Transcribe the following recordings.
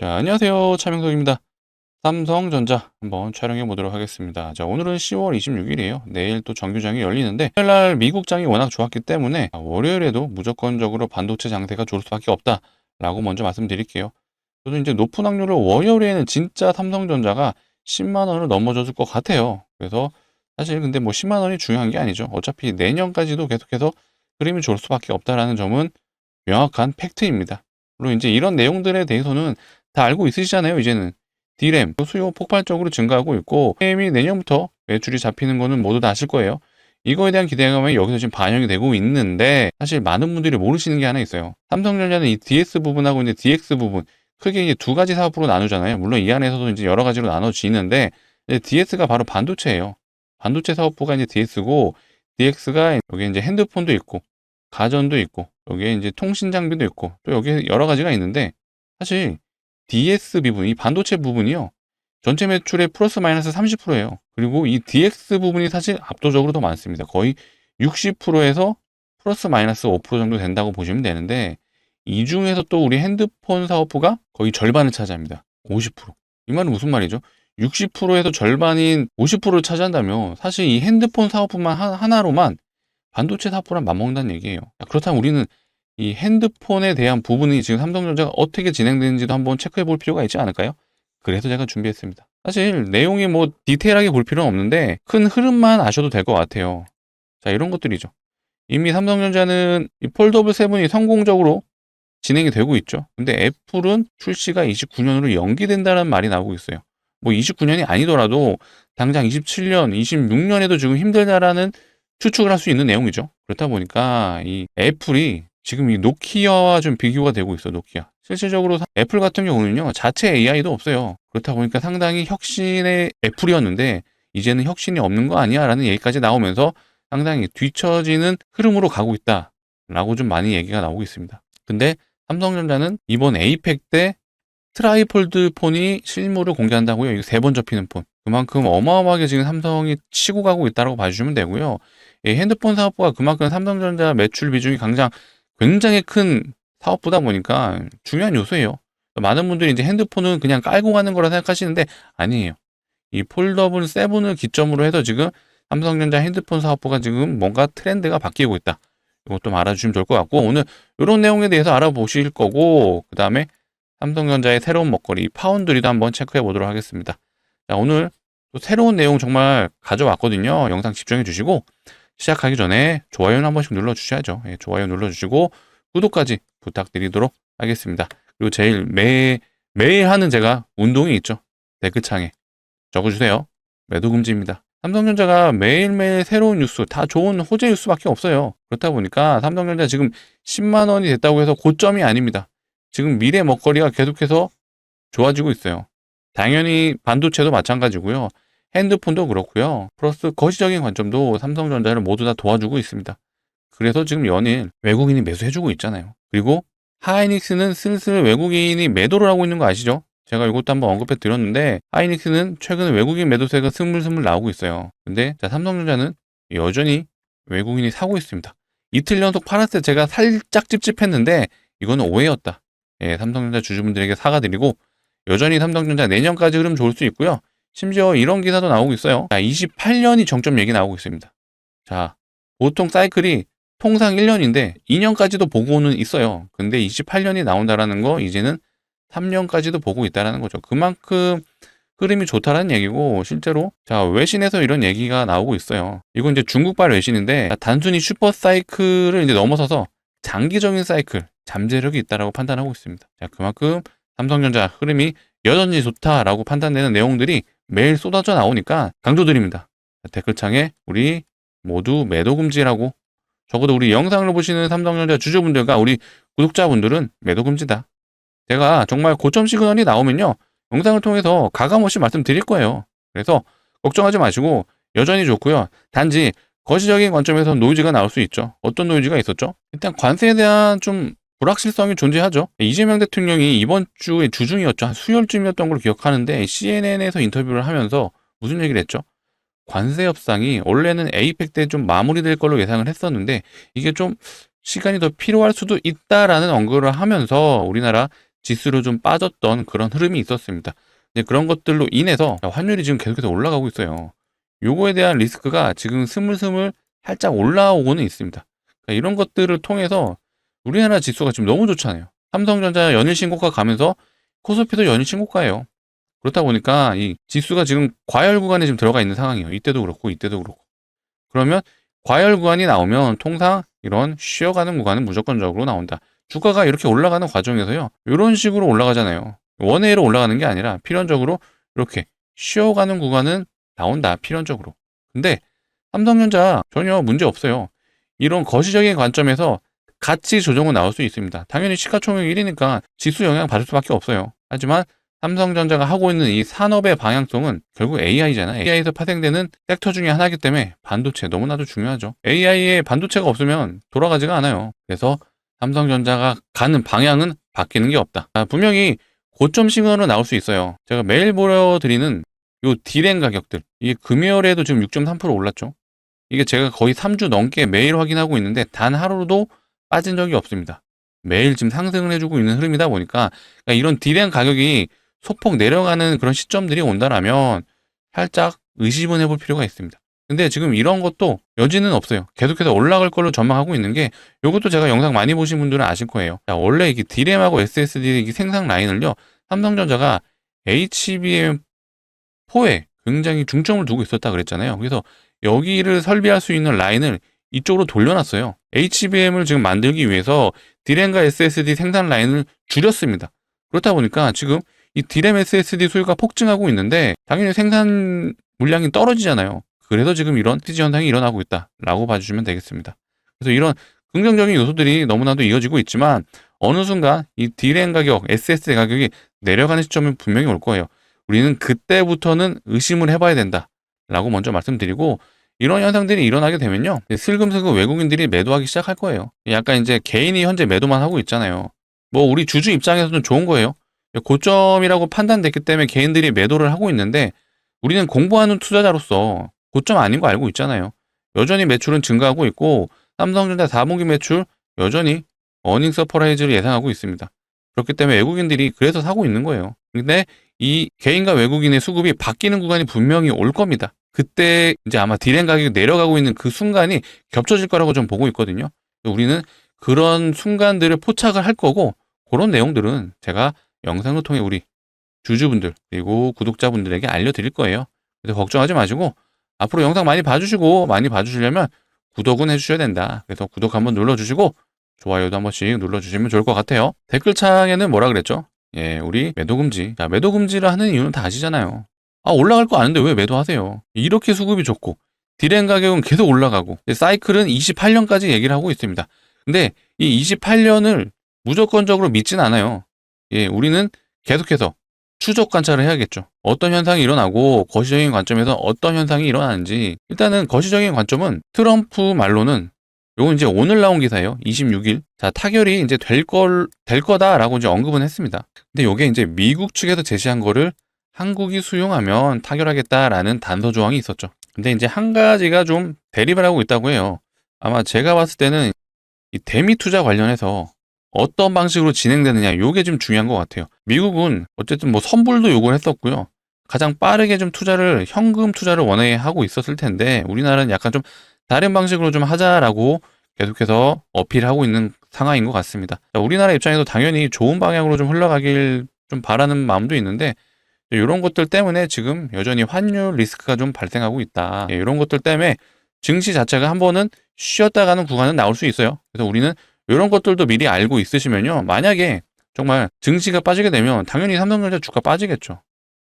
자, 안녕하세요. 차명석입니다. 삼성전자 한번 촬영해 보도록 하겠습니다. 자, 오늘은 10월 26일이에요. 내일 또 정규장이 열리는데, 토요일날 미국장이 워낙 좋았기 때문에 월요일에도 무조건적으로 반도체 장세가 좋을 수밖에 없다라고 먼저 말씀드릴게요. 저도 이제 높은 확률로 월요일에는 진짜 삼성전자가 10만 원을 넘어졌을 것 같아요. 그래서 사실 근데 뭐 10만 원이 중요한 게 아니죠. 어차피 내년까지도 계속해서 흐름이 좋을 수밖에 없다라는 점은 명확한 팩트입니다. 물론 이제 이런 내용들에 대해서는 다 알고 있으시잖아요, 이제는. D램 수요 폭발적으로 증가하고 있고, 게임이 내년부터 매출이 잡히는 거는 모두 다 아실 거예요. 이거에 대한 기대감이 여기서 지금 반영이 되고 있는데, 사실 많은 분들이 모르시는 게 하나 있어요. 삼성전자는 이 DS 부분하고 이제 DX 부분, 크게 이제 두 가지 사업으로 나누잖아요. 물론 이 안에서도 이제 여러 가지로 나눠지는데, DS가 바로 반도체예요. 반도체 사업부가 이제 DS고, DX가 여기 이제 핸드폰도 있고, 가전도 있고, 여기에 이제 통신 장비도 있고, 또 여기에 여러 가지가 있는데, 사실 DS 부분, 이 반도체 부분이요. 전체 매출의 플러스 마이너스 30%예요. 그리고 이 DX 부분이 사실 압도적으로 더 많습니다. 거의 60%에서 플러스 마이너스 5% 정도 된다고 보시면 되는데, 이 중에서 또 우리 핸드폰 사업부가 거의 절반을 차지합니다. 50%. 이 말은 무슨 말이죠? 60%에서 절반인 50%를 차지한다면 사실 이 핸드폰 사업부만 하나로만 반도체 사업부랑 맞먹는다는 얘기예요. 그렇다면 우리는 이 핸드폰에 대한 부분이 지금 삼성전자가 어떻게 진행되는지도 한번 체크해 볼 필요가 있지 않을까요? 그래서 제가 준비했습니다. 사실 내용이 뭐 디테일하게 볼 필요는 없는데 큰 흐름만 아셔도 될 것 같아요. 자, 이런 것들이죠. 이미 삼성전자는 이 폴더블 7이 성공적으로 진행이 되고 있죠. 근데 애플은 출시가 29년으로 연기된다는 말이 나오고 있어요. 뭐 29년이 아니더라도 당장 27년, 26년에도 지금 힘들다라는 추측을 할 수 있는 내용이죠. 그렇다 보니까 이 애플이 지금 이 노키아와 좀 비교가 되고 있어, 노키아. 실질적으로 애플 같은 경우는요, 자체 AI도 없어요. 그렇다 보니까 상당히 혁신의 애플이었는데, 이제는 혁신이 없는 거 아니야? 라는 얘기까지 나오면서 상당히 뒤처지는 흐름으로 가고 있다. 라고 좀 많이 얘기가 나오고 있습니다. 근데 삼성전자는 이번 에이펙 때 트라이폴드 폰이 실물을 공개한다고요. 이거 3번 접히는 폰. 그만큼 어마어마하게 지금 삼성이 치고 가고 있다고 봐주시면 되고요. 이 핸드폰 사업부가 그만큼 삼성전자 매출 비중이 굉장히 큰 사업부다 보니까 중요한 요소예요. 많은 분들이 이제 핸드폰은 그냥 깔고 가는 거라 생각하시는데 아니에요. 이 폴더블 7을 기점으로 해서 지금 삼성전자 핸드폰 사업부가 지금 뭔가 트렌드가 바뀌고 있다. 이것도 알아주시면 좋을 것 같고, 오늘 이런 내용에 대해서 알아보실 거고, 그 다음에 삼성전자의 새로운 먹거리 파운드리도 한번 체크해 보도록 하겠습니다. 자, 오늘 또 새로운 내용 정말 가져왔거든요. 영상 집중해 주시고 시작하기 전에 좋아요는 한 번씩 눌러 주셔야죠. 예, 좋아요 눌러 주시고 구독까지 부탁드리도록 하겠습니다. 그리고 제일 매일 하는 제가 운동이 있죠. 댓글창에 적어주세요. 매도 금지입니다. 삼성전자가 매일매일 새로운 뉴스, 다 좋은 호재 뉴스밖에 없어요. 그렇다 보니까 삼성전자 지금 10만 원이 됐다고 해서 고점이 아닙니다. 지금 미래 먹거리가 계속해서 좋아지고 있어요. 당연히 반도체도 마찬가지고요. 핸드폰도 그렇고요. 플러스 거시적인 관점도 삼성전자를 모두 다 도와주고 있습니다. 그래서 지금 연일 외국인이 매수해주고 있잖아요. 그리고 하이닉스는 슬슬 외국인이 매도를 하고 있는 거 아시죠? 제가 이것도 한번 언급해 드렸는데 하이닉스는 최근에 외국인 매도세가 스물스물 나오고 있어요. 근데 자, 삼성전자는 여전히 외국인이 사고 있습니다. 이틀 연속 팔았을 때 제가 살짝 찝찝했는데 이거는 오해였다. 예, 삼성전자 주주분들에게 사과드리고 여전히 삼성전자 내년까지 흐름 좋을 수 있고요. 심지어 이런 기사도 나오고 있어요. 자, 28년이 정점 얘기 나오고 있습니다. 자, 보통 사이클이 통상 1년인데 2년까지도 보고는 있어요. 근데 28년이 나온다라는 거 이제는 3년까지도 보고 있다라는 거죠. 그만큼 흐름이 좋다라는 얘기고, 실제로 자, 외신에서 이런 얘기가 나오고 있어요. 이건 이제 중국발 외신인데 단순히 슈퍼 사이클을 이제 넘어서서 장기적인 사이클, 잠재력이 있다라고 판단하고 있습니다. 자, 그만큼 삼성전자 흐름이 여전히 좋다라고 판단되는 내용들이 매일 쏟아져 나오니까 강조드립니다. 댓글창에 우리 모두 매도 금지라고, 적어도 우리 영상을 보시는 삼성전자 주주분들과 우리 구독자분들은 매도 금지다. 제가 정말 고점 시그널이 나오면요, 영상을 통해서 가감없이 말씀드릴 거예요. 그래서 걱정하지 마시고 여전히 좋고요. 단지 거시적인 관점에서 노이즈가 나올 수 있죠. 어떤 노이즈가 있었죠? 일단 관세에 대한 좀 불확실성이 존재하죠. 이재명 대통령이 이번 주에 주중이었죠. 한 수요일쯤이었던 걸로 기억하는데 CNN에서 인터뷰를 하면서 무슨 얘기를 했죠? 관세 협상이 원래는 에이펙 때 좀 마무리될 걸로 예상을 했었는데 이게 좀 시간이 더 필요할 수도 있다라는 언급을 하면서 우리나라 지수로 좀 빠졌던 그런 흐름이 있었습니다. 이제 그런 것들로 인해서 환율이 지금 계속해서 올라가고 있어요. 요거에 대한 리스크가 지금 스물스물 살짝 올라오고는 있습니다. 그러니까 이런 것들을 통해서 우리나라 지수가 지금 너무 좋잖아요. 삼성전자 연일 신고가 가면서 코스피도 연일 신고가예요. 그렇다 보니까 이 지수가 지금 과열 구간에 지금 들어가 있는 상황이에요. 이때도 그렇고 이때도 그렇고. 그러면 과열 구간이 나오면 통상 이런 쉬어가는 구간은 무조건적으로 나온다. 주가가 이렇게 올라가는 과정에서요. 이런 식으로 올라가잖아요. 원웨이로 올라가는 게 아니라 필연적으로 이렇게 쉬어가는 구간은 나온다. 필연적으로. 근데 삼성전자 전혀 문제 없어요. 이런 거시적인 관점에서 가치 조정은 나올 수 있습니다. 당연히 시가총액 1위니까 지수 영향 받을 수밖에 없어요. 하지만 삼성전자가 하고 있는 이 산업의 방향성은 결국 AI잖아요. AI에서 파생되는 섹터 중에 하나이기 때문에 반도체 너무나도 중요하죠. AI에 반도체가 없으면 돌아가지가 않아요. 그래서 삼성전자가 가는 방향은 바뀌는 게 없다. 분명히 고점 시그널은 나올 수 있어요. 제가 매일 보여드리는 요 디램 가격들, 이게 금요일에도 지금 6.3% 올랐죠. 이게 제가 거의 3주 넘게 매일 확인하고 있는데 단 하루도 빠진 적이 없습니다. 매일 지금 상승을 해주고 있는 흐름이다 보니까 그러니까 이런 디램 가격이 소폭 내려가는 그런 시점들이 온다라면 살짝 의심은 해볼 필요가 있습니다. 근데 지금 이런 것도 여지는 없어요. 계속해서 올라갈 걸로 전망하고 있는 게 이것도 제가 영상 많이 보신 분들은 아실 거예요. 자, 원래 이게 디램하고 SSD 이 생산 라인을요. 삼성전자가 HBM4에 굉장히 중점을 두고 있었다 그랬잖아요. 그래서 여기를 설비할 수 있는 라인을 이쪽으로 돌려놨어요. HBM을 지금 만들기 위해서 디램과 SSD 생산 라인을 줄였습니다. 그렇다 보니까 지금 이 디램 SSD 수요가 폭증하고 있는데 당연히 생산 물량이 떨어지잖아요. 그래서 지금 이런 TG 현상이 일어나고 있다라고 봐주시면 되겠습니다. 그래서 이런 긍정적인 요소들이 너무나도 이어지고 있지만 어느 순간 이 디램 가격, SSD 가격이 내려가는 시점은 분명히 올 거예요. 우리는 그때부터는 의심을 해봐야 된다라고 먼저 말씀드리고 이런 현상들이 일어나게 되면요. 슬금슬금 외국인들이 매도하기 시작할 거예요. 약간 이제 개인이 현재 매도만 하고 있잖아요. 뭐 우리 주주 입장에서는 좋은 거예요. 고점이라고 판단됐기 때문에 개인들이 매도를 하고 있는데 우리는 공부하는 투자자로서 고점 아닌 거 알고 있잖아요. 여전히 매출은 증가하고 있고 삼성전자 4분기 매출 여전히 어닝 서프라이즈를 예상하고 있습니다. 그렇기 때문에 외국인들이 그래서 사고 있는 거예요. 근데 이 개인과 외국인의 수급이 바뀌는 구간이 분명히 올 겁니다. 그때 이제 아마 디램 가격이 내려가고 있는 그 순간이 겹쳐질 거라고 좀 보고 있거든요. 우리는 그런 순간들을 포착을 할 거고 그런 내용들은 제가 영상을 통해 우리 주주분들 그리고 구독자분들에게 알려드릴 거예요. 그래서 걱정하지 마시고 앞으로 영상 많이 봐주시고 많이 봐주시려면 구독은 해주셔야 된다. 그래서 구독 한번 눌러주시고 좋아요도 한 번씩 눌러주시면 좋을 것 같아요. 댓글창에는 뭐라 그랬죠? 예, 우리 매도금지. 자, 매도금지를 하는 이유는 다 아시잖아요. 아, 올라갈 거 아는데 왜 매도하세요? 이렇게 수급이 좋고 디램 가격은 계속 올라가고 사이클은 28년까지 얘기를 하고 있습니다. 근데 이 28년을 무조건적으로 믿진 않아요. 예, 우리는 계속해서 추적 관찰을 해야겠죠. 어떤 현상이 일어나고 거시적인 관점에서 어떤 현상이 일어나는지 일단은 거시적인 관점은 트럼프 말로는 요건 이제 오늘 나온 기사예요. 26일. 자, 타결이 이제 될 거다라고 이제 언급은 했습니다. 근데 요게 이제 미국 측에서 제시한 거를 한국이 수용하면 타결하겠다라는 단서 조항이 있었죠. 근데 이제 한 가지가 좀 대립을 하고 있다고 해요. 아마 제가 봤을 때는 이 대미 투자 관련해서 어떤 방식으로 진행되느냐 요게 좀 중요한 것 같아요. 미국은 어쨌든 뭐 선불도 요구를 했었고요. 가장 빠르게 좀 투자를 현금 투자를 원해 하고 있었을 텐데 우리나라는 약간 좀 다른 방식으로 좀 하자라고 계속해서 어필하고 있는 상황인 것 같습니다. 우리나라 입장에서 당연히 좋은 방향으로 좀 흘러가길 좀 바라는 마음도 있는데 이런 것들 때문에 지금 여전히 환율 리스크가 좀 발생하고 있다. 이런 것들 때문에 증시 자체가 한 번은 쉬었다 가는 구간은 나올 수 있어요. 그래서 우리는 이런 것들도 미리 알고 있으시면요. 만약에 정말 증시가 빠지게 되면 당연히 삼성전자 주가 빠지겠죠.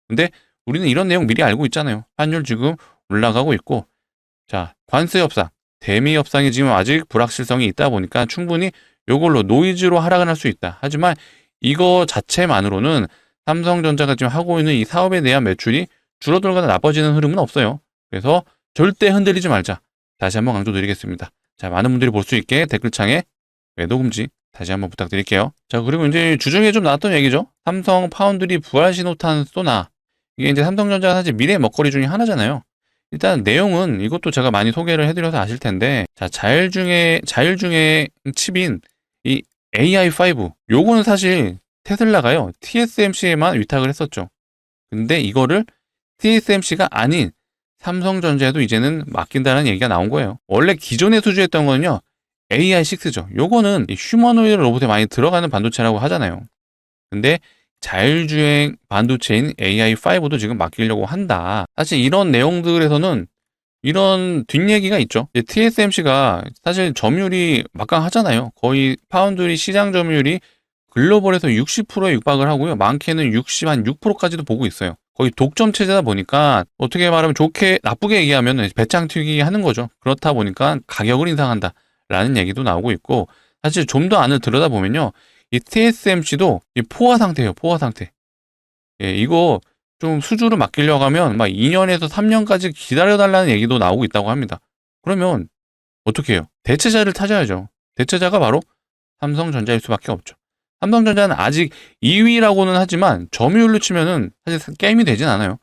근데 우리는 이런 내용 미리 알고 있잖아요. 환율 지금 올라가고 있고 자, 관세 협상, 대미 협상이 지금 아직 불확실성이 있다 보니까 충분히 이걸로 노이즈로 하락을 할 수 있다. 하지만 이거 자체만으로는 삼성전자가 지금 하고 있는 이 사업에 대한 매출이 줄어들거나 나빠지는 흐름은 없어요. 그래서 절대 흔들리지 말자. 다시 한번 강조드리겠습니다. 자, 많은 분들이 볼 수 있게 댓글창에 매도금지 다시 한번 부탁드릴게요. 자, 그리고 이제 주중에 좀 나왔던 얘기죠. 삼성 파운드리 부활신호탄 쏘나. 이게 이제 삼성전자가 사실 미래 먹거리 중에 하나잖아요. 일단 내용은 이것도 제가 많이 소개를 해드려서 아실 텐데, 자, 자율 중에 칩인 이 AI5. 요거는 사실 테슬라가요, TSMC에만 위탁을 했었죠. 근데 이거를 TSMC가 아닌 삼성전자에도 이제는 맡긴다는 얘기가 나온 거예요. 원래 기존에 수주했던 거는요, AI6죠. 요거는 휴머노이드 로봇에 많이 들어가는 반도체라고 하잖아요. 근데 자율주행 반도체인 AI5도 지금 맡기려고 한다. 사실 이런 내용들에서는 이런 뒷얘기가 있죠. TSMC가 사실 점유율이 막강하잖아요. 거의 파운드리 시장 점유율이 글로벌에서 60%에 육박을 하고요. 많게는 60, 한 6%까지도 보고 있어요. 거의 독점 체제다 보니까 어떻게 말하면 좋게 나쁘게 얘기하면 배짱 튀기 하는 거죠. 그렇다 보니까 가격을 인상한다 라는 얘기도 나오고 있고, 사실 좀 더 안을 들여다보면요, 이 TSMC도 이 포화 상태예요. 포화 상태. 예, 이거 좀 수주를 맡기려고 하면 막 2년에서 3년까지 기다려달라는 얘기도 나오고 있다고 합니다. 그러면 어떻게 해요? 대체자를 찾아야죠. 대체자가 바로 삼성전자일 수밖에 없죠. 삼성전자는 아직 2위라고는 하지만 점유율로 치면은 사실 게임이 되진 않아요.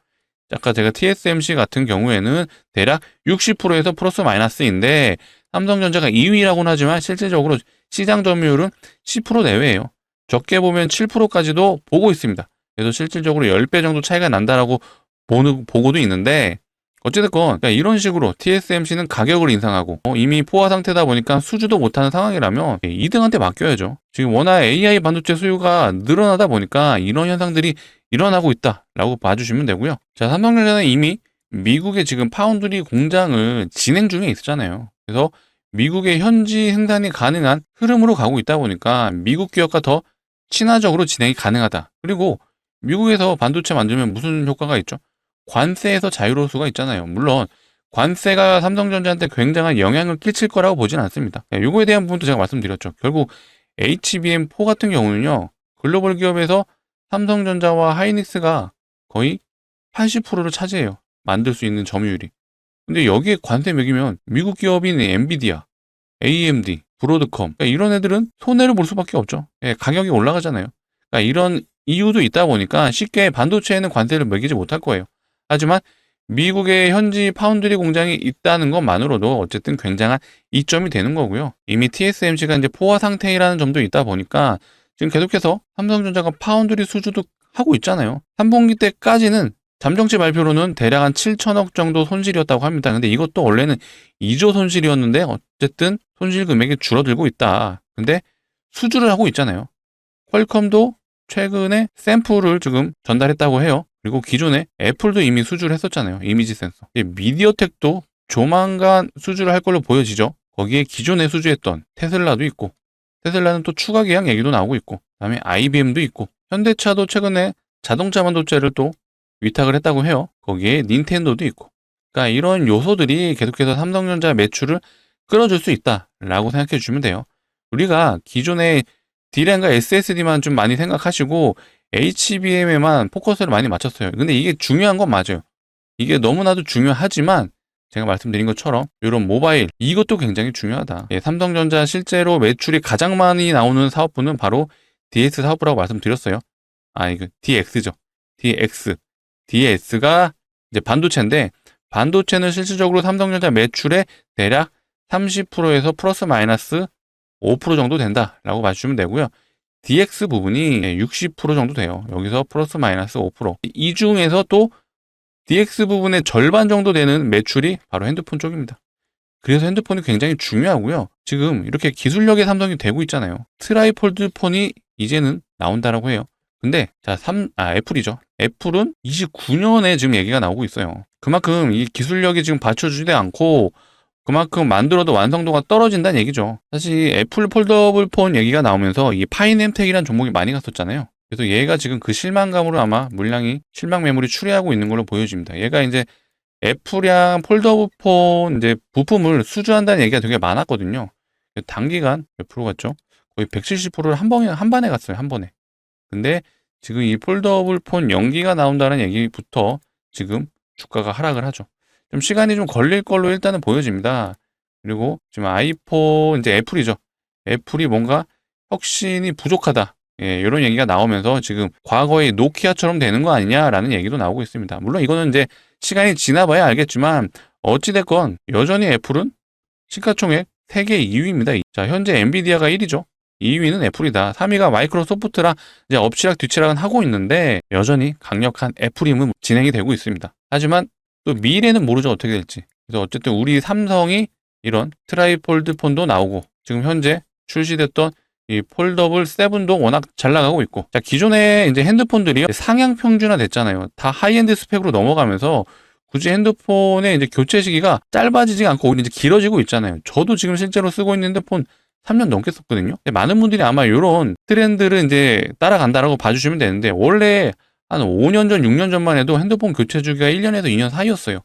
아까 제가 TSMC 같은 경우에는 대략 60%에서 플러스 마이너스인데, 삼성전자가 2위라고는 하지만 실질적으로 시장 점유율은 10% 내외예요. 적게 보면 7%까지도 보고 있습니다. 그래서 실질적으로 10배 정도 차이가 난다라고 보고도 있는데, 어찌됐건 그러니까 이런 식으로 TSMC는 가격을 인상하고 이미 포화 상태다 보니까 수주도 못하는 상황이라면 2등한테 맡겨야죠. 지금 워낙 AI 반도체 수요가 늘어나다 보니까 이런 현상들이 일어나고 있다라고 봐주시면 되고요. 자, 삼성전자는 이미 미국에 지금 파운드리 공장을 진행 중에 있잖아요. 그래서 미국의 현지 생산이 가능한 흐름으로 가고 있다 보니까 미국 기업과 더 친화적으로 진행이 가능하다. 그리고 미국에서 반도체 만들면 무슨 효과가 있죠? 관세에서 자유로울 수가 있잖아요. 물론 관세가 삼성전자한테 굉장한 영향을 끼칠 거라고 보지는 않습니다. 이거에 대한 부분도 제가 말씀드렸죠. 결국 HBM4 같은 경우는요, 글로벌 기업에서 삼성전자와 하이닉스가 거의 80%를 차지해요. 만들 수 있는 점유율이. 근데 여기에 관세 매기면 미국 기업인 엔비디아, AMD, 브로드컴, 그러니까 이런 애들은 손해를 볼 수밖에 없죠. 예, 가격이 올라가잖아요. 그러니까 이런 이유도 있다 보니까 쉽게 반도체에는 관세를 매기지 못할 거예요. 하지만 미국의 현지 파운드리 공장이 있다는 것만으로도 어쨌든 굉장한 이점이 되는 거고요. 이미 TSMC가 이제 포화 상태라는 점도 있다 보니까 지금 계속해서 삼성전자가 파운드리 수주도 하고 있잖아요. 3분기 때까지는 잠정치 발표로는 대략 한 7천억 정도 손실이었다고 합니다. 근데 이것도 원래는 2조 손실이었는데 어쨌든 손실 금액이 줄어들고 있다. 근데 수주를 하고 있잖아요. 퀄컴도 최근에 샘플을 지금 전달했다고 해요. 그리고 기존에 애플도 이미 수주를 했었잖아요. 이미지 센서. 미디어텍도 조만간 수주를 할 걸로 보여지죠. 거기에 기존에 수주했던 테슬라도 있고, 테슬라는 또 추가 계약 얘기도 나오고 있고, 그다음에 IBM도 있고, 현대차도 최근에 자동차 반도체를 또 위탁을 했다고 해요. 거기에 닌텐도도 있고. 그러니까 이런 요소들이 계속해서 삼성전자 매출을 끌어줄 수 있다라고 생각해 주시면 돼요. 우리가 기존에 D램과 SSD만 좀 많이 생각하시고 HBM에만 포커스를 많이 맞췄어요. 근데 이게 중요한 건 맞아요. 이게 너무나도 중요하지만 제가 말씀드린 것처럼 이런 모바일, 이것도 굉장히 중요하다. 예, 삼성전자 실제로 매출이 가장 많이 나오는 사업부는 바로 DS 사업부라고 말씀드렸어요. 이거 DX죠. DX. DS가 이제 반도체인데, 반도체는 실질적으로 삼성전자 매출의 대략 30%에서 플러스 마이너스 5% 정도 된다라고 봐주시면 되고요. DX 부분이 60% 정도 돼요. 여기서 플러스 마이너스 5%. 이 중에서 또 DX 부분의 절반 정도 되는 매출이 바로 핸드폰 쪽입니다. 그래서 핸드폰이 굉장히 중요하고요. 지금 이렇게 기술력의 삼성이 되고 있잖아요. 트라이폴드 폰이 이제는 나온다라고 해요. 근데 애플이죠. 애플은 29년에 지금 얘기가 나오고 있어요. 그만큼 이 기술력이 지금 받쳐주지 않고 그만큼 만들어도 완성도가 떨어진다는 얘기죠. 사실 애플 폴더블 폰 얘기가 나오면서 이 파이넴텍이라는 종목이 많이 갔었잖아요. 그래서 얘가 지금 그 실망감으로 아마 실망 매물이 추리하고 있는 걸로 보여집니다. 얘가 이제 애플이랑 폴더블 폰 이제 부품을 수주한다는 얘기가 되게 많았거든요. 단기간 몇 프로 갔죠? 거의 170%를 한 번에 갔어요. 한 번에. 근데 지금 이 폴더블 폰 연기가 나온다는 얘기부터 지금 주가가 하락을 하죠. 좀 시간이 좀 걸릴 걸로 일단은 보여집니다. 그리고 지금 아이폰, 이제 애플이죠. 애플이 뭔가 혁신이 부족하다. 예, 이런 얘기가 나오면서 지금 과거의 노키아처럼 되는 거 아니냐라는 얘기도 나오고 있습니다. 물론 이거는 이제 시간이 지나봐야 알겠지만 어찌됐건 여전히 애플은 시가총액 세계 2위입니다. 자, 현재 엔비디아가 1위죠. 2위는 애플이다. 3위가 마이크로소프트랑 이제 엎치락 뒤치락은 하고 있는데 여전히 강력한 애플임은 진행이 되고 있습니다. 하지만 또 미래는 모르죠, 어떻게 될지. 그래서 어쨌든 우리 삼성이 이런 트라이폴드 폰도 나오고 지금 현재 출시됐던 이 폴더블 7도 워낙 잘 나가고 있고, 자, 기존에 이제 핸드폰들이 상향 평준화 됐잖아요. 다 하이엔드 스펙으로 넘어가면서 굳이 핸드폰의 이제 교체 시기가 짧아지지 않고 오히려 이제 길어지고 있잖아요. 저도 지금 실제로 쓰고 있는 핸드폰 3년 넘게 썼거든요. 많은 분들이 아마 이런 트렌드를 이제 따라간다라고 봐주시면 되는데, 원래 한 5년 전, 6년 전만 해도 핸드폰 교체 주기가 1년에서 2년 사이였어요.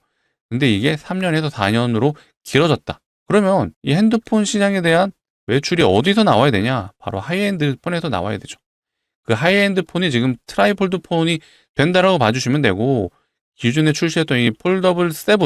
근데 이게 3년에서 4년으로 길어졌다. 그러면 이 핸드폰 시장에 대한 매출이 어디서 나와야 되냐? 바로 하이엔드 폰에서 나와야 되죠. 그 하이엔드 폰이 지금 트라이폴드 폰이 된다라고 봐주시면 되고, 기존에 출시했던 이 폴더블 7,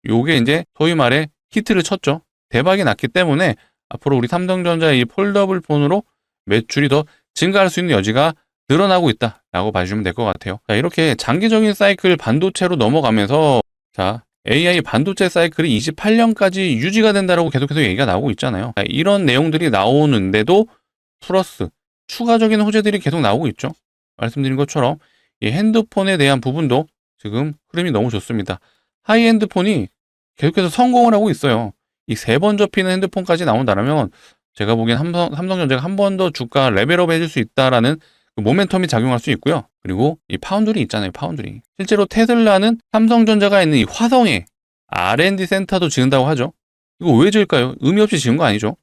요게 이제 소위 말해 히트를 쳤죠. 대박이 났기 때문에 앞으로 우리 삼성전자의 이 폴더블 폰으로 매출이 더 증가할 수 있는 여지가 늘어나고 있다라고 봐주시면 될 것 같아요. 자, 이렇게 장기적인 사이클 반도체로 넘어가면서, 자, AI 반도체 사이클이 28년까지 유지가 된다라고 계속해서 얘기가 나오고 있잖아요. 자, 이런 내용들이 나오는데도 플러스 추가적인 호재들이 계속 나오고 있죠. 말씀드린 것처럼 이 핸드폰에 대한 부분도 지금 흐름이 너무 좋습니다. 하이엔드 폰이 계속해서 성공을 하고 있어요. 이 3번 접히는 핸드폰까지 나온다면 제가 보기엔 삼성전자가 한 번 더 주가 레벨업 해줄 수 있다라는 그 모멘텀이 작용할 수 있고요. 그리고 이 파운드리 있잖아요, 파운드리. 실제로 테슬라는 삼성전자가 있는 이 화성에 R&D 센터도 지은다고 하죠. 이거 왜 지을까요? 의미 없이 지은 거 아니죠?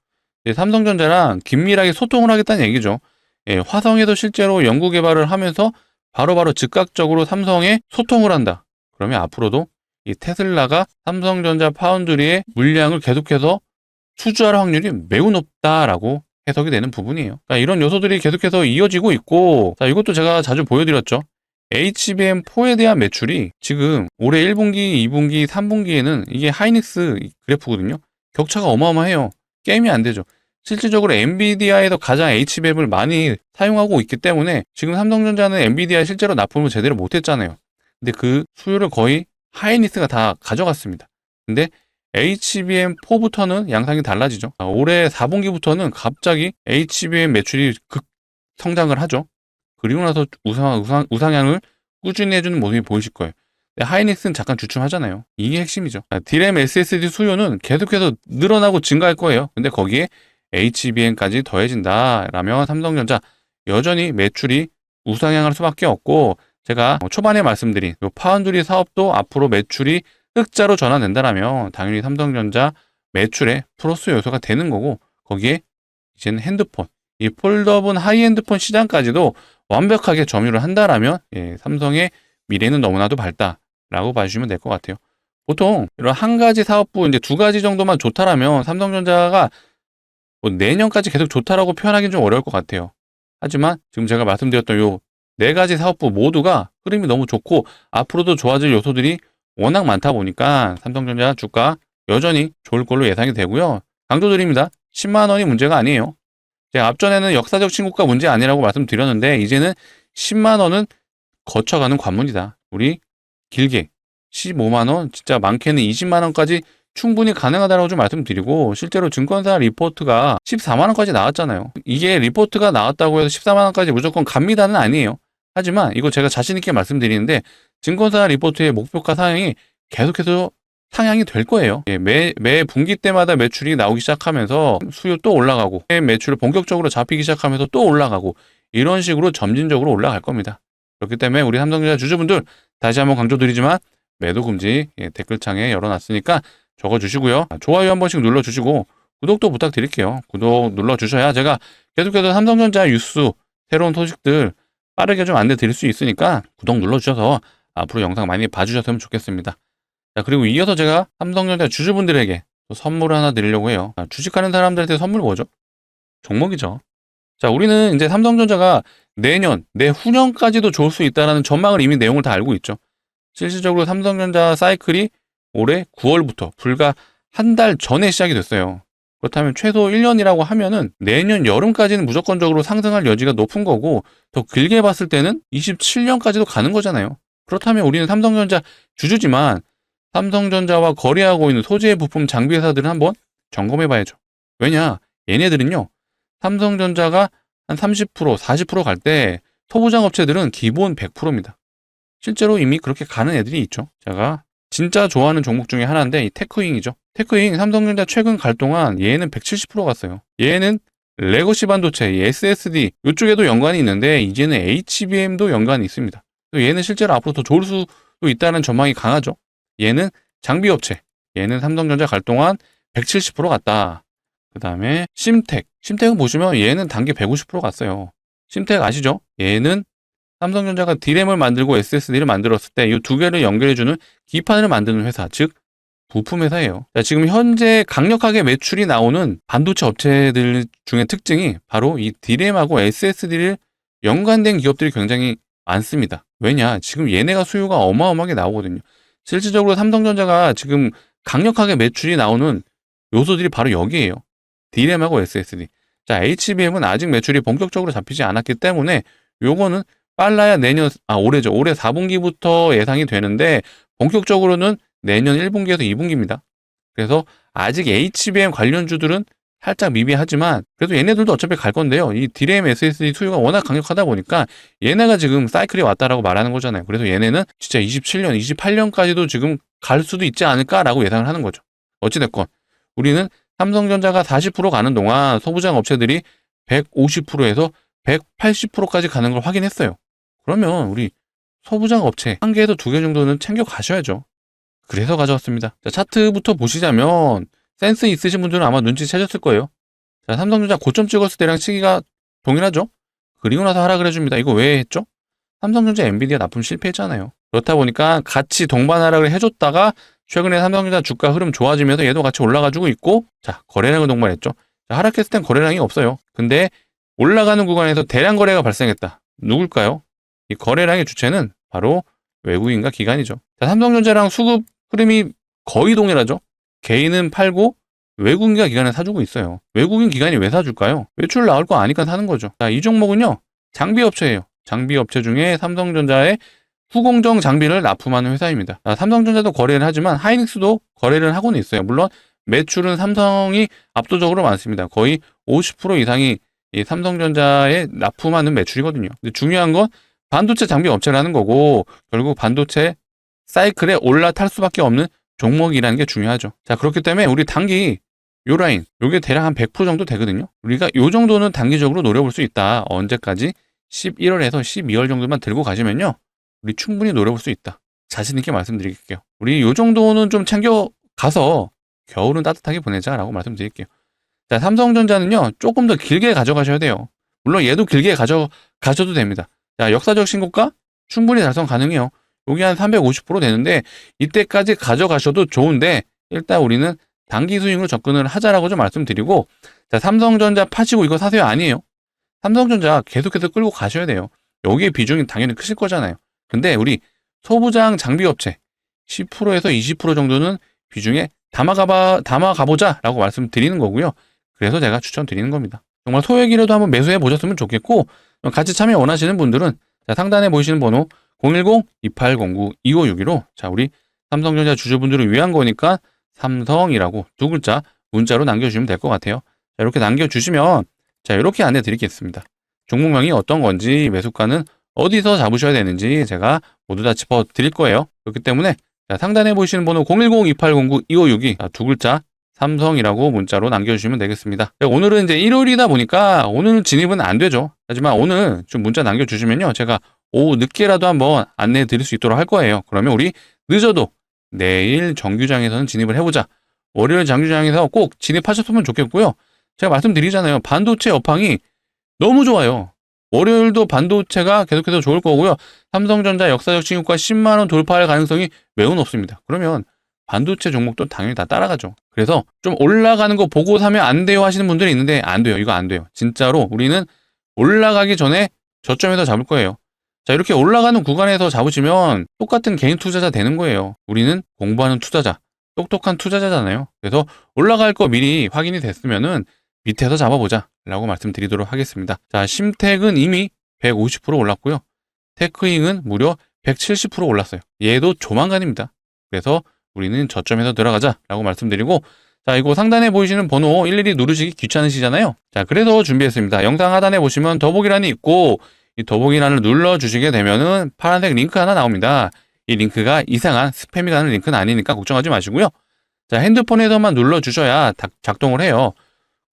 삼성전자랑 긴밀하게 소통을 하겠다는 얘기죠. 화성에도 실제로 연구 개발을 하면서 바로바로 즉각적으로 삼성에 소통을 한다. 그러면 앞으로도 이 테슬라가 삼성전자 파운드리의 물량을 계속해서 수주할 확률이 매우 높다라고 해석이 되는 부분이에요. 자, 이런 요소들이 계속해서 이어지고 있고, 자, 이것도 제가 자주 보여드렸죠. HBM4에 대한 매출이 지금 올해 1분기, 2분기, 3분기에는 이게 하이닉스 그래프거든요. 격차가 어마어마해요. 게임이 안 되죠. 실질적으로 엔비디아에서 가장 HBM을 많이 사용하고 있기 때문에 지금 삼성전자는 엔비디아에 실제로 납품을 제대로 못했잖아요. 근데 그 수요를 거의 하이닉스가 다 가져갔습니다. 근데 HBM4부터는 양상이 달라지죠. 올해 4분기부터는 갑자기 HBM 매출이 급성장을 하죠. 그리고 나서 우상향을 꾸준히 해주는 모습이 보이실 거예요. 근데 하이닉스는 잠깐 주춤하잖아요. 이게 핵심이죠. DRAM SSD 수요는 계속해서 늘어나고 증가할 거예요. 근데 거기에 HBM까지 더해진다라면 삼성전자 여전히 매출이 우상향할 수밖에 없고, 제가 초반에 말씀드린 파운드리 사업도 앞으로 매출이 흑자로 전환된다라면 당연히 삼성전자 매출에 플러스 요소가 되는 거고, 거기에 이제는 핸드폰, 이 폴더블 하이엔드폰 시장까지도 완벽하게 점유를 한다라면 삼성의 미래는 너무나도 밝다라고 봐주시면 될 것 같아요. 보통 이런 한 가지 사업부 이제 2가지 정도만 좋다라면 삼성전자가 뭐 내년까지 계속 좋다라고 표현하기는 좀 어려울 것 같아요. 하지만 지금 제가 말씀드렸던 요 4가지 사업부 모두가 흐름이 너무 좋고 앞으로도 좋아질 요소들이 워낙 많다 보니까 삼성전자 주가 여전히 좋을 걸로 예상이 되고요. 강조드립니다. 10만 원이 문제가 아니에요. 제가 앞전에는 역사적 신고가 문제 아니라고 말씀드렸는데 이제는 10만 원은 거쳐가는 관문이다. 우리 길게 15만 원, 진짜 많게는 20만 원까지 충분히 가능하다고 좀 말씀드리고, 실제로 증권사 리포트가 14만 원까지 나왔잖아요. 이게 리포트가 나왔다고 해서 14만 원까지 무조건 갑니다는 아니에요. 하지만 이거 제가 자신 있게 말씀드리는데 증권사 리포트의 목표가 상향이 계속해서 상향이 될 거예요. 매 분기 때마다 매출이 나오기 시작하면서 수요 또 올라가고, 매출을 본격적으로 잡히기 시작하면서 또 올라가고, 이런 식으로 점진적으로 올라갈 겁니다. 그렇기 때문에 우리 삼성전자 주주분들 다시 한번 강조드리지만 매도 금지 댓글창에 열어놨으니까 적어주시고요. 좋아요 한 번씩 눌러주시고 구독도 부탁드릴게요. 구독 눌러주셔야 제가 계속해서 삼성전자 뉴스 새로운 소식들 빠르게 좀 안내 드릴 수 있으니까 구독 눌러주셔서 앞으로 영상 많이 봐주셨으면 좋겠습니다. 자, 그리고 이어서 제가 삼성전자 주주분들에게 또 선물을 하나 드리려고 해요. 주식하는 사람들한테 선물 뭐죠? 종목이죠. 자, 우리는 이제 삼성전자가 내년, 내후년까지도 좋을 수 있다는 전망을 이미 내용을 다 알고 있죠. 실질적으로 삼성전자 사이클이 올해 9월부터 불과 한 달 전에 시작이 됐어요. 그렇다면 최소 1년이라고 하면은 내년 여름까지는 무조건적으로 상승할 여지가 높은 거고, 더 길게 봤을 때는 27년까지도 가는 거잖아요. 그렇다면 우리는 삼성전자 주주지만 삼성전자와 거래하고 있는 소재 부품 장비 회사들은 한번 점검해 봐야죠. 왜냐? 얘네들은요, 삼성전자가 한 30%, 40% 갈 때 소부장 업체들은 기본 100%입니다. 실제로 이미 그렇게 가는 애들이 있죠. 제가 진짜 좋아하는 종목 중에 하나인데 이 테크잉이죠. 테크잉 삼성전자 최근 갈 동안 얘는 170% 갔어요. 얘는 레거시 반도체, 이 SSD 이쪽에도 연관이 있는데 이제는 HBM도 연관이 있습니다. 또 얘는 실제로 앞으로 더 좋을 수도 있다는 전망이 강하죠. 얘는 장비 업체, 얘는 삼성전자 갈 동안 170% 갔다. 그 다음에 심텍은 보시면 얘는 단기 150% 갔어요. 심텍 아시죠? 얘는 삼성전자가 D램을 만들고 SSD를 만들었을 때 이 두 개를 연결해주는 기판을 만드는 회사, 즉 부품 회사예요. 자, 지금 현재 강력하게 매출이 나오는 반도체 업체들 중에 특징이 바로 이 D램하고 SSD를 연관된 기업들이 굉장히 많습니다. 왜냐? 지금 얘네가 수요가 어마어마하게 나오거든요. 실질적으로 삼성전자가 지금 강력하게 매출이 나오는 요소들이 바로 여기에요. D램하고 SSD. 자, HBM은 아직 매출이 본격적으로 잡히지 않았기 때문에 요거는 빨라야 올해죠. 올해 4분기부터 예상이 되는데 본격적으로는 내년 1분기에서 2분기입니다. 그래서 아직 HBM 관련주들은 살짝 미비하지만 그래도 얘네들도 어차피 갈 건데요. 이 D램 SSD 수요가 워낙 강력하다 보니까 얘네가 지금 사이클이 왔다라고 말하는 거잖아요. 그래서 얘네는 진짜 27년, 28년까지도 지금 갈 수도 있지 않을까라고 예상을 하는 거죠. 어찌됐건 우리는 삼성전자가 40% 가는 동안 소부장 업체들이 150%에서 180%까지 가는 걸 확인했어요. 그러면 우리 소부장 업체 한 개에서 두 개 정도는 챙겨 가셔야죠. 그래서 가져왔습니다. 자, 차트부터 보시자면 센스 있으신 분들은 아마 눈치채셨을 거예요. 자, 삼성전자 고점 찍었을 때랑 시기가 동일하죠? 그리고 나서 하락을 해줍니다. 이거 왜 했죠? 삼성전자 엔비디아 납품 실패했잖아요. 그렇다 보니까 같이 동반 하락을 해줬다가 최근에 삼성전자 주가 흐름 좋아지면서 얘도 같이 올라가지고 있고, 자, 거래량을 동반했죠. 자, 하락했을 땐 거래량이 없어요. 근데 올라가는 구간에서 대량 거래가 발생했다. 누굴까요? 이 거래량의 주체는 바로 외국인과 기관이죠. 자, 삼성전자랑 수급 흐름이 거의 동일하죠. 개인은 팔고 외국인과 기관은 사주고 있어요. 외국인 기관이 왜 사줄까요? 매출 나올 거 아니까 사는 거죠. 자, 이 종목은요, 장비 업체예요. 장비 업체 중에 삼성전자의 후공정 장비를 납품하는 회사입니다. 자, 삼성전자도 거래를 하지만 하이닉스도 거래를 하고는 있어요. 물론 매출은 삼성이 압도적으로 많습니다. 거의 50% 이상이 이 삼성전자에 납품하는 매출이거든요. 근데 중요한 건 반도체 장비 업체라는 거고 결국 반도체 사이클에 올라탈 수밖에 없는 종목이라는 게 중요하죠. 자, 그렇기 때문에 우리 단기 요 라인, 요게 대략 한 100% 정도 되거든요. 우리가 요 정도는 단기적으로 노려볼 수 있다. 언제까지? 11월에서 12월 정도만 들고 가시면요. 우리 충분히 노려볼 수 있다. 자신 있게 말씀드릴게요. 우리 요 정도는 좀 챙겨 가서 겨울은 따뜻하게 보내자라고 말씀드릴게요. 자, 삼성전자는요, 조금 더 길게 가져가셔야 돼요. 물론 얘도 길게 가져가셔도 됩니다. 자, 역사적 신고가 충분히 달성 가능해요. 여기 한 350% 되는데 이때까지 가져가셔도 좋은데 일단 우리는 단기 스윙으로 접근을 하자라고 좀 말씀드리고, 자, 삼성전자 파시고 이거 사세요? 아니에요. 삼성전자 계속해서 끌고 가셔야 돼요. 여기에 비중이 당연히 크실 거잖아요. 근데 우리 소부장 장비업체 10%에서 20% 정도는 비중에 담아가보자 라고 말씀드리는 거고요. 그래서 제가 추천드리는 겁니다. 정말 소액이라도 한번 매수해 보셨으면 좋겠고, 같이 참여 원하시는 분들은 자, 상단에 보이시는 번호 010-2809-2561로 자, 우리 삼성전자 주주분들을 위한 거니까 삼성이라고 두 글자 문자로 남겨주시면 될 것 같아요. 자, 이렇게 남겨주시면 자, 이렇게 안내 드리겠습니다. 종목명이 어떤 건지, 매수가는 어디서 잡으셔야 되는지 제가 모두 다 짚어 드릴 거예요. 그렇기 때문에 자, 상단에 보이시는 번호 010-2809-2562 두 글자 삼성이라고 문자로 남겨주시면 되겠습니다. 자, 오늘은 이제 일요일이다 보니까 오늘 진입은 안 되죠. 하지만 오늘 좀 문자 남겨주시면요, 제가 오후 늦게라도 한번 안내해 드릴 수 있도록 할 거예요. 그러면 우리 늦어도 내일 정규장에서는 진입을 해보자. 월요일 정규장에서 꼭 진입하셨으면 좋겠고요. 제가 말씀드리잖아요. 반도체 업황이 너무 좋아요. 월요일도 반도체가 계속해서 좋을 거고요. 삼성전자 역사적 신고가 10만원 돌파할 가능성이 매우 높습니다. 그러면 반도체 종목도 당연히 다 따라가죠. 그래서 좀 올라가는 거 보고 사면 안 돼요 하시는 분들이 있는데 안 돼요. 이거 안 돼요. 진짜로 우리는 올라가기 전에 저점에서 잡을 거예요. 자, 이렇게 올라가는 구간에서 잡으시면 똑같은 개인 투자자 되는 거예요. 우리는 공부하는 투자자, 똑똑한 투자자잖아요. 그래서 올라갈 거 미리 확인이 됐으면은 밑에서 잡아보자 라고 말씀드리도록 하겠습니다. 자, 심텍은 이미 150% 올랐고요. 테크잉은 무려 170% 올랐어요. 얘도 조만간입니다. 그래서 우리는 저점에서 들어가자 라고 말씀드리고, 자, 이거 상단에 보이시는 번호 일일이 누르시기 귀찮으시잖아요. 자, 그래서 준비했습니다. 영상 하단에 보시면 더보기란이 있고 이 더보기란을 눌러주시게 되면은 파란색 링크 하나 나옵니다. 이 링크가 이상한 스팸이 가는 링크는 아니니까 걱정하지 마시고요. 자, 핸드폰에서만 눌러주셔야 작동을 해요.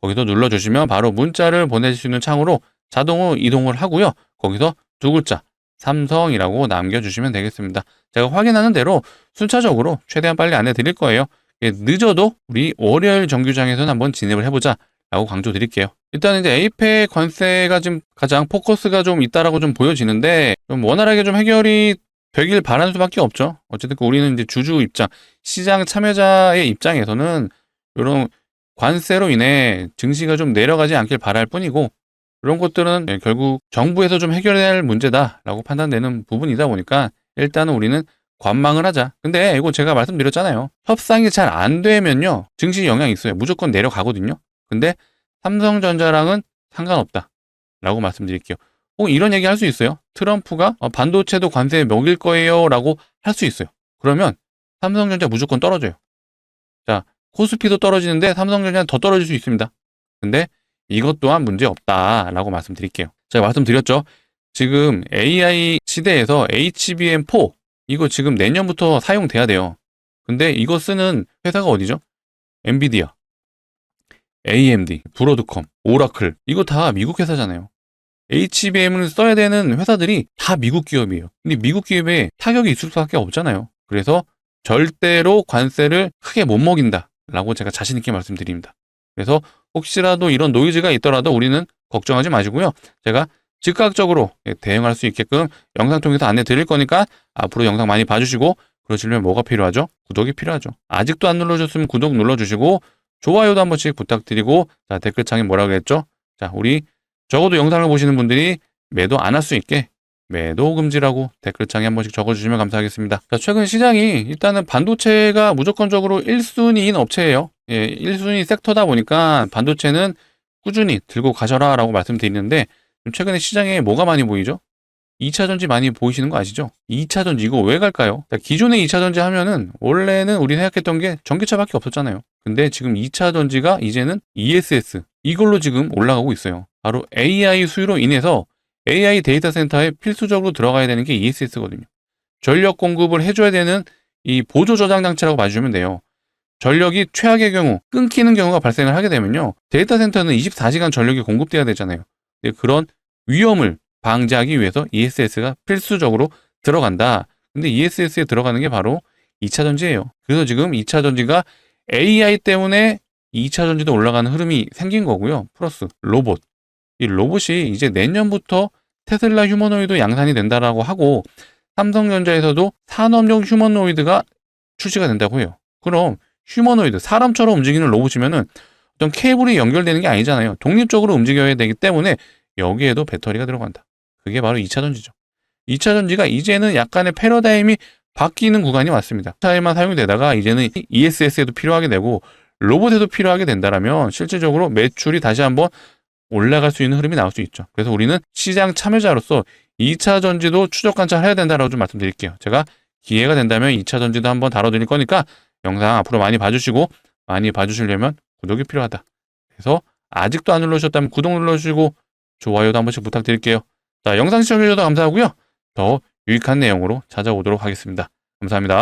거기서 눌러주시면 바로 문자를 보내실 수 있는 창으로 자동으로 이동을 하고요. 거기서 두 글자 삼성이라고 남겨주시면 되겠습니다. 제가 확인하는 대로 순차적으로 최대한 빨리 안내 드릴 거예요. 늦어도 우리 월요일 정규장에서는 한번 진입을 해보자 라고 강조드릴게요. 일단 이제 에이펙 관세가 지금 가장 포커스가 좀 있다라고 좀 보여지는데 좀 원활하게 좀 해결이 되길 바라는 수밖에 없죠. 어쨌든 우리는 이제 주주 입장, 시장 참여자의 입장에서는 이런 관세로 인해 증시가 좀 내려가지 않길 바랄 뿐이고 이런 것들은 결국 정부에서 좀 해결해야 할 문제다라고 판단되는 부분이다 보니까 일단은 우리는 관망을 하자. 근데 이거 제가 말씀드렸잖아요. 협상이 잘 안 되면요. 증시 영향이 있어요. 무조건 내려가거든요. 근데 삼성전자랑은 상관없다 라고 말씀드릴게요. 이런 얘기 할 수 있어요. 트럼프가 반도체도 관세에 먹일 거예요 라고 할 수 있어요. 그러면 삼성전자 무조건 떨어져요. 자, 코스피도 떨어지는데 삼성전자는 더 떨어질 수 있습니다. 근데 이것 또한 문제 없다라고 말씀드릴게요. 제가 말씀드렸죠. 지금 AI 시대에서 HBM4 이거 지금 내년부터 사용돼야 돼요. 근데 이거 쓰는 회사가 어디죠? 엔비디아, AMD, 브로드컴, 오라클 이거 다 미국 회사잖아요. HBM을 써야 되는 회사들이 다 미국 기업이에요. 근데 미국 기업에 타격이 있을 수밖에 없잖아요. 그래서 절대로 관세를 크게 못 먹인다 라고 제가 자신 있게 말씀드립니다. 그래서 혹시라도 이런 노이즈가 있더라도 우리는 걱정하지 마시고요. 제가 즉각적으로 대응할 수 있게끔 영상 통해서 안내 드릴 거니까 앞으로 영상 많이 봐주시고 그러시려면 뭐가 필요하죠? 구독이 필요하죠. 아직도 안 눌러주셨으면 구독 눌러주시고 좋아요도 한 번씩 부탁드리고 자, 댓글창에 뭐라고 했죠? 자, 우리 적어도 영상을 보시는 분들이 매도 안 할 수 있게 매도 금지라고 댓글창에 한 번씩 적어주시면 감사하겠습니다. 자, 최근 시장이 일단은 반도체가 무조건적으로 1순위인 업체예요. 1순위 섹터다 보니까 반도체는 꾸준히 들고 가셔라 라고 말씀드리는데 최근에 시장에 뭐가 많이 보이죠? 2차전지 많이 보이시는 거 아시죠? 2차전지 이거 왜 갈까요? 기존의 2차전지 하면은 원래는 우리 생각했던 게 전기차밖에 없었잖아요. 근데 지금 2차전지가 이제는 ESS 이걸로 지금 올라가고 있어요. 바로 AI 수요로 인해서 AI 데이터 센터에 필수적으로 들어가야 되는 게 ESS거든요. 전력 공급을 해줘야 되는 이 보조 저장 장치라고 봐주시면 돼요. 전력이 최악의 경우 끊기는 경우가 발생을 하게 되면요. 데이터 센터는 24시간 전력이 공급돼야 되잖아요. 그런 위험을 방지하기 위해서 ESS가 필수적으로 들어간다. 근데 ESS에 들어가는 게 바로 2차전지예요. 그래서 지금 2차전지가 AI 때문에 2차전지도 올라가는 흐름이 생긴 거고요. 플러스 로봇. 이 로봇이 이제 내년부터 테슬라 휴머노이드 양산이 된다라고 하고 삼성전자에서도 산업용 휴머노이드가 출시가 된다고 해요. 그럼 휴머노이드, 사람처럼 움직이는 로봇이면은 어떤 케이블이 연결되는 게 아니잖아요. 독립적으로 움직여야 되기 때문에 여기에도 배터리가 들어간다. 그게 바로 2차전지죠. 2차전지가 이제는 약간의 패러다임이 바뀌는 구간이 왔습니다. 차에만 사용이 되다가 이제는 ESS에도 필요하게 되고 로봇에도 필요하게 된다라면 실질적으로 매출이 다시 한번 올라갈 수 있는 흐름이 나올 수 있죠. 그래서 우리는 시장 참여자로서 2차 전지도 추적 관찰해야 된다라고 좀 말씀드릴게요. 제가 기회가 된다면 2차 전지도 한번 다뤄드릴 거니까 영상 앞으로 많이 봐주시고 많이 봐주시려면 구독이 필요하다. 그래서 아직도 안 눌러주셨다면 구독 눌러주시고 좋아요도 한 번씩 부탁드릴게요. 자, 영상 시청해주셔서 감사하고요. 더 유익한 내용으로 찾아오도록 하겠습니다. 감사합니다.